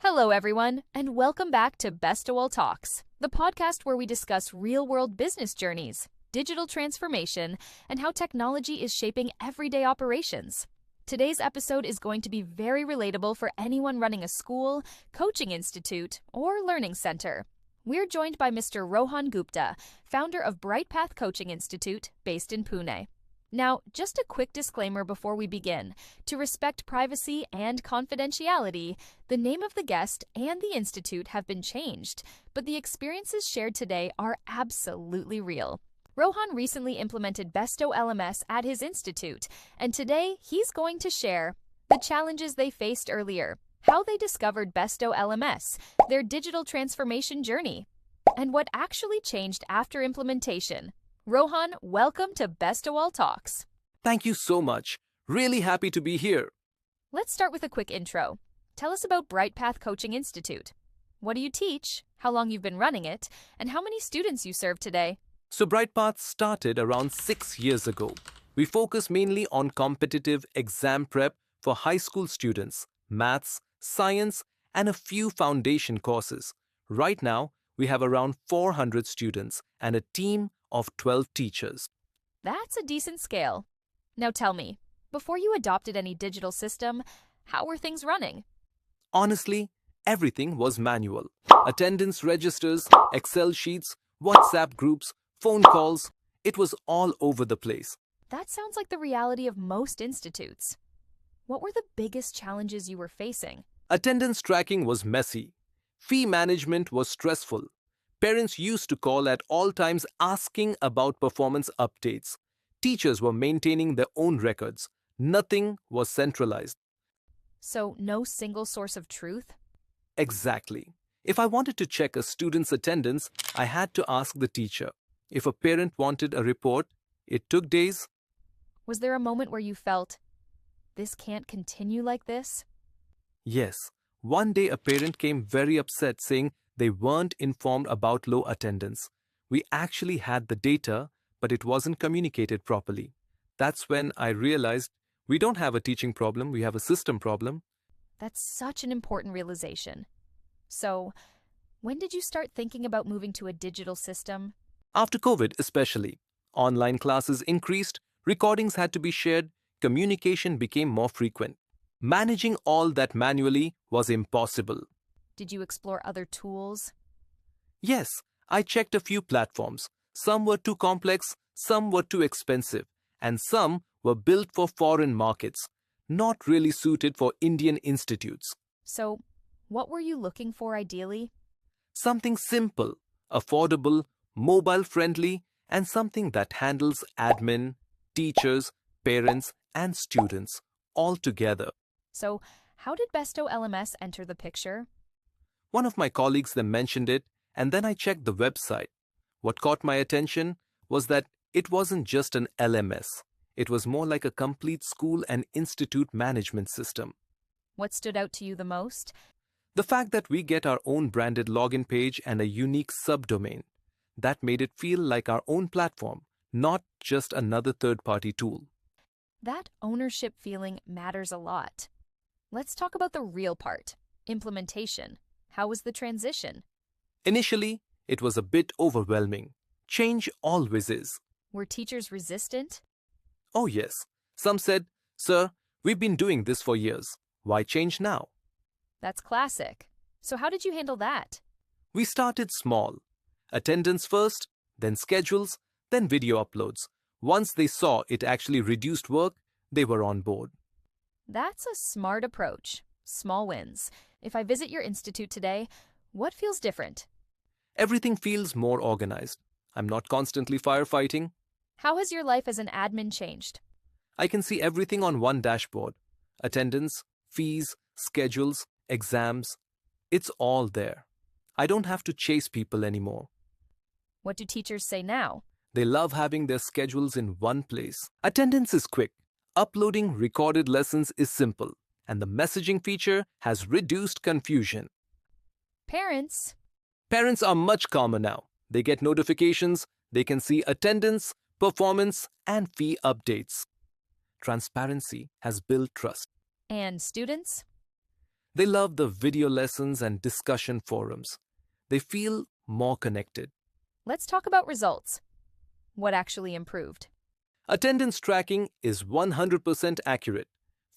Hello, everyone, and welcome back to Bestowal Talks, the podcast where we discuss real-world business journeys, digital transformation, and how technology is shaping everyday operations. Today's episode is going to be very relatable for anyone running a school, coaching institute, or learning center. We're joined by Mr. Rohan Gupta, founder of Bright Path Coaching Institute, based in Pune. Now, just a quick disclaimer before we begin. To respect privacy and confidentiality, the name of the guest and the institute have been changed, but the experiences shared today are absolutely real. Rohan recently implemented Bestowal LMS at his institute, and today he's going to share the challenges they faced earlier, how they discovered Bestowal LMS, their digital transformation journey, and what actually changed after implementation. Rohan, welcome to Bestowal Talks. Thank you so much. Really happy to be here. Let's start with a quick intro. Tell us about Bright Path Coaching Institute. What do you teach, how long you've been running it, and how many students you serve today? So Bright Path started around 6 years ago. We focus mainly on competitive exam prep for high school students, maths, science, and a few foundation courses. Right now, we have around 400 students and a team of 12 teachers. That's a decent scale. Now tell me, before you adopted any digital system, how were things running? Honestly, everything was manual. Attendance registers, Excel sheets, WhatsApp groups, phone calls. It was all over the place. That sounds like the reality of most institutes. What were the biggest challenges you were facing? Attendance tracking was messy. Fee management was stressful. Parents used to call at all times asking about performance updates. Teachers were maintaining their own records. Nothing was centralized. So, no single source of truth? Exactly. If I wanted to check a student's attendance, I had to ask the teacher. If a parent wanted a report, it took days. Was there a moment where you felt, this can't continue like this? Yes. One day a parent came very upset saying they weren't informed about low attendance. We actually had the data, but it wasn't communicated properly. That's when I realized we don't have a teaching problem, we have a system problem. That's such an important realization. So, when did you start thinking about moving to a digital system? After COVID especially, online classes increased, recordings had to be shared, communication became more frequent. Managing all that manually was impossible. Did you explore other tools? Yes, I checked a few platforms. Some were too complex, some were too expensive, and some were built for foreign markets, not really suited for Indian institutes. So, what were you looking for ideally? Something simple, affordable, mobile-friendly, and something that handles admin, teachers, parents, and students all together. So, how did Bestowal LMS enter the picture? One of my colleagues then mentioned it, and then I checked the website. What caught my attention was that it wasn't just an LMS. It was more like a complete school and institute management system. What stood out to you the most? The fact that we get our own branded login page and a unique subdomain. That made it feel like our own platform, not just another third-party tool. That ownership feeling matters a lot. Let's talk about the real part, implementation. How was the transition? Initially, it was a bit overwhelming. Change always is. Were teachers resistant? Oh yes. Some said, "Sir, we've been doing this for years. Why change now?" That's classic. So how did you handle that? We started small. Attendance first, then schedules, then video uploads. Once they saw it actually reduced work, they were on board. That's a smart approach. Small wins. If I visit your institute today, what feels different? Everything feels more organized. I'm not constantly firefighting. How has your life as an admin changed? I can see everything on one dashboard. Attendance, fees, schedules, exams. It's all there. I don't have to chase people anymore. What do teachers say now? They love having their schedules in one place. Attendance is quick. Uploading recorded lessons is simple. And the messaging feature has reduced confusion. Parents are much calmer now. They get notifications, they can see attendance, performance, and fee updates. Transparency has built trust. and students? They love the video lessons and discussion forums. They feel more connected. Let's talk about results. What actually improved? Attendance tracking is 100% accurate.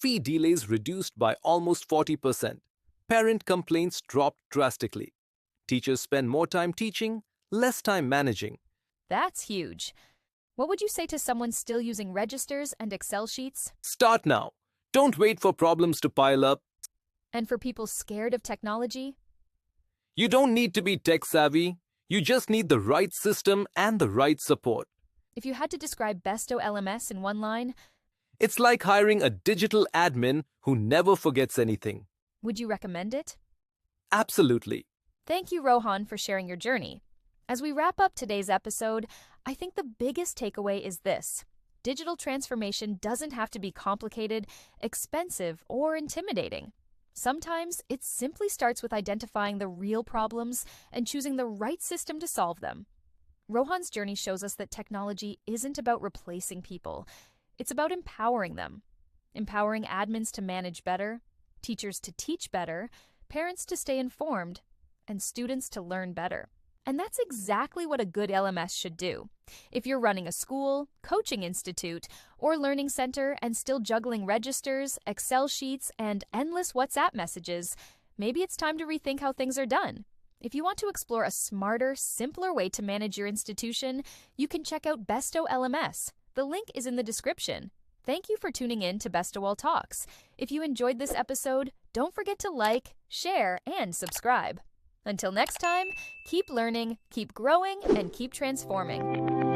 Fee delays reduced by almost 40%. Parent complaints dropped drastically. Teachers spend more time teaching, less time managing. That's huge. What would you say to someone still using registers and Excel sheets? Start now. Don't wait for problems to pile up. And for people scared of technology? You don't need to be tech savvy. You just need the right system and the right support. If you had to describe Besto LMS in one line, It's like hiring a digital admin who never forgets anything. would you recommend it? Absolutely. Thank you, Rohan, for sharing your journey. As we wrap up today's episode, I think the biggest takeaway is this. Digital transformation doesn't have to be complicated, expensive, or intimidating. Sometimes it simply starts with identifying the real problems and choosing the right system to solve them. Rohan's journey shows us that technology isn't about replacing people. It's about empowering them. Empowering admins to manage better, teachers to teach better, parents to stay informed, and students to learn better. And that's exactly what a good LMS should do. If you're running a school, coaching institute, or learning center and still juggling registers, Excel sheets, and endless WhatsApp messages, maybe it's time to rethink how things are done. If you want to explore a smarter, simpler way to manage your institution, you can check out Besto LMS. The link is in the description. Thank you for tuning in to Bestowal Talks. If you enjoyed this episode, don't forget to like, share, and subscribe. Until next time, keep learning, keep growing, and keep transforming.